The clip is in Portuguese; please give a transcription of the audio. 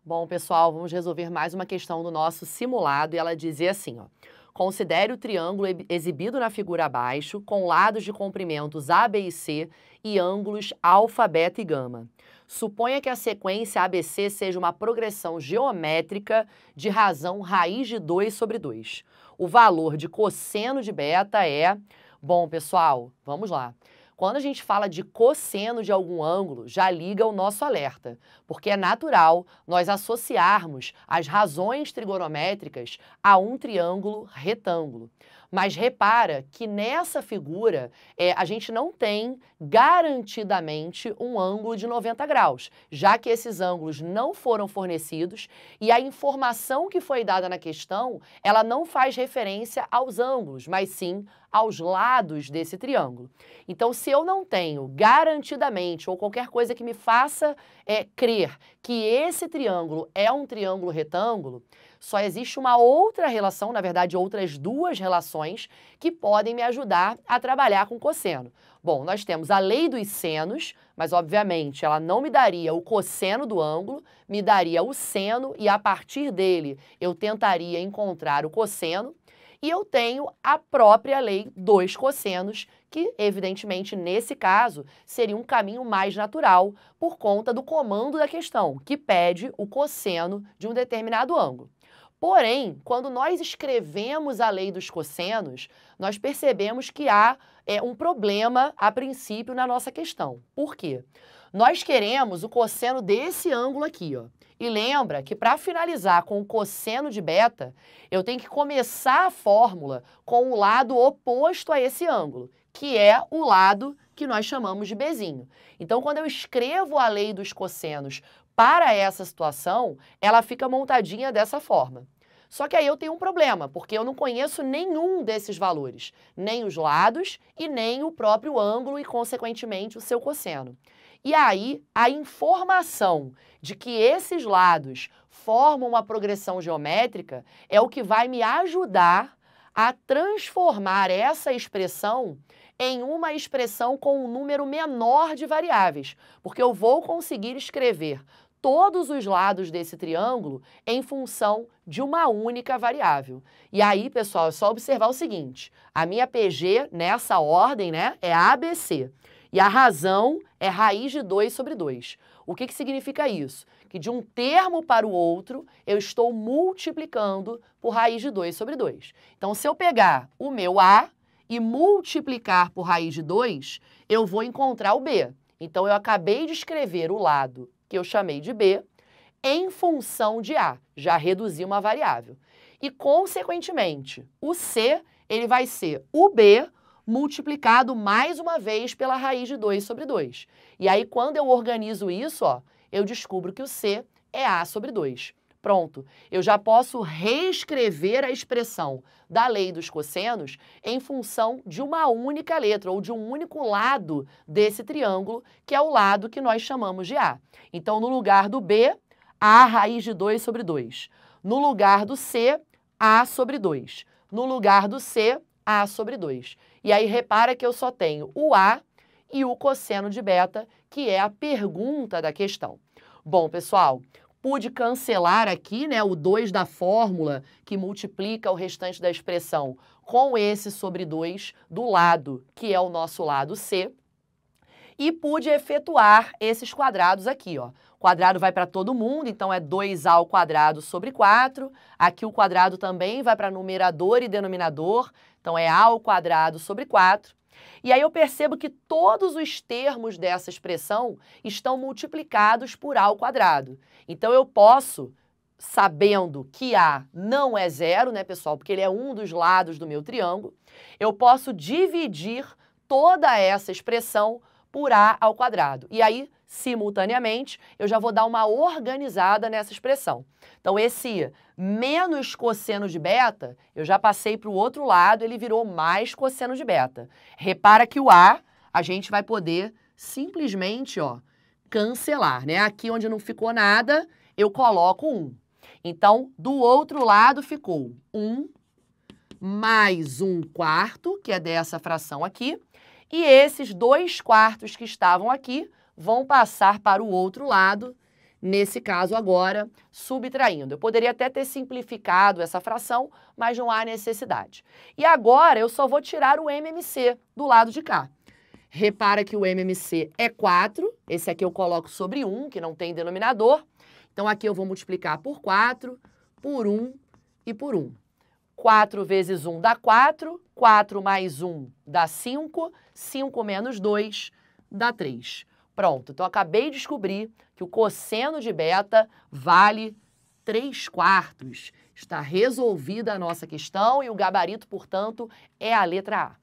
Bom, pessoal, vamos resolver mais uma questão do nosso simulado e ela dizia assim, ó. Considere o triângulo exibido na figura abaixo com lados de comprimentos A, B e C e ângulos alfa, beta e gama. Suponha que a sequência ABC seja uma progressão geométrica de razão raiz de 2 sobre 2. O valor de cosseno de beta é... Bom, pessoal, vamos lá. Quando a gente fala de cosseno de algum ângulo, já liga o nosso alerta, porque é natural nós associarmos as razões trigonométricas a um triângulo retângulo. Mas repara que nessa figura a gente não tem garantidamente um ângulo de 90 graus, já que esses ângulos não foram fornecidos e a informação que foi dada na questão, ela não faz referência aos ângulos, mas sim aos lados desse triângulo. Então, se eu não tenho garantidamente ou qualquer coisa que me faça crer que esse triângulo é um triângulo retângulo, só existe uma outra relação, na verdade, outras duas relações que podem me ajudar a trabalhar com cosseno. Bom, nós temos a lei dos senos, mas obviamente ela não me daria o cosseno do ângulo, me daria o seno e a partir dele eu tentaria encontrar o cosseno. E eu tenho a própria lei dos cossenos, que, evidentemente, nesse caso, seria um caminho mais natural por conta do comando da questão, que pede o cosseno de um determinado ângulo. Porém, quando nós escrevemos a lei dos cossenos, nós percebemos que há um problema, a princípio, na nossa questão. Por quê? Nós queremos o cosseno desse ângulo aqui, ó. E lembra que para finalizar com o cosseno de beta, eu tenho que começar a fórmula com o lado oposto a esse ângulo, que é o lado que nós chamamos de Bzinho. Então, quando eu escrevo a lei dos cossenos para essa situação, ela fica montadinha dessa forma. Só que aí eu tenho um problema, porque eu não conheço nenhum desses valores, nem os lados e nem o próprio ângulo e, consequentemente, o seu cosseno. E aí, a informação de que esses lados formam uma progressão geométrica é o que vai me ajudar a transformar essa expressão em uma expressão com um número menor de variáveis, porque eu vou conseguir escrever todos os lados desse triângulo em função de uma única variável. E aí, pessoal, é só observar o seguinte, a minha PG nessa ordem, né, é ABC. E a razão é raiz de 2 sobre 2. O que significa isso? Que de um termo para o outro, eu estou multiplicando por raiz de 2 sobre 2. Então, se eu pegar o meu A e multiplicar por raiz de 2, eu vou encontrar o B. Então, eu acabei de escrever o lado que eu chamei de B em função de A. Já reduzi uma variável. E, consequentemente, o C ele vai ser o B multiplicado mais uma vez pela raiz de 2 sobre 2. E aí, quando eu organizo isso, ó, eu descubro que o C é A sobre 2. Pronto, eu já posso reescrever a expressão da lei dos cossenos em função de uma única letra ou de um único lado desse triângulo, que é o lado que nós chamamos de A. Então, no lugar do B, A raiz de 2 sobre 2. No lugar do C, A sobre 2. No lugar do C, A sobre 2. E aí, repara que eu só tenho o A e o cosseno de beta, que é a pergunta da questão. Bom, pessoal, pude cancelar aqui, né, o 2 da fórmula que multiplica o restante da expressão com esse sobre 2 do lado, que é o nosso lado C. E pude efetuar esses quadrados aqui, ó. O quadrado vai para todo mundo, então é 2A ao quadrado sobre 4. Aqui o quadrado também vai para numerador e denominador, então é A ao quadrado sobre 4. E aí eu percebo que todos os termos dessa expressão estão multiplicados por A ao quadrado. Então eu posso, sabendo que A não é zero, né, pessoal, porque ele é um dos lados do meu triângulo, eu posso dividir toda essa expressão por A ao quadrado. E aí, simultaneamente, eu já vou dar uma organizada nessa expressão. Então, esse menos cosseno de beta, eu já passei para o outro lado, ele virou mais cosseno de beta. Repara que o A, a gente vai poder simplesmente, ó, cancelar, né? Aqui onde não ficou nada, eu coloco 1. Então, do outro lado ficou 1 mais 1/4, que é dessa fração aqui, e esses 2/4 que estavam aqui vão passar para o outro lado Nesse caso agora, subtraindo. Eu poderia até ter simplificado essa fração, mas não há necessidade. E agora eu só vou tirar o MMC do lado de cá. Repara que o MMC é 4, esse aqui eu coloco sobre 1, que não tem denominador. Então aqui eu vou multiplicar por 4, por 1 e por 1. 4 vezes 1 dá 4, 4 mais 1 dá 5, 5 menos 2 dá 3. Pronto, então acabei de descobrir que o cosseno de beta vale 3/4. Está resolvida a nossa questão e o gabarito, portanto, é a letra A.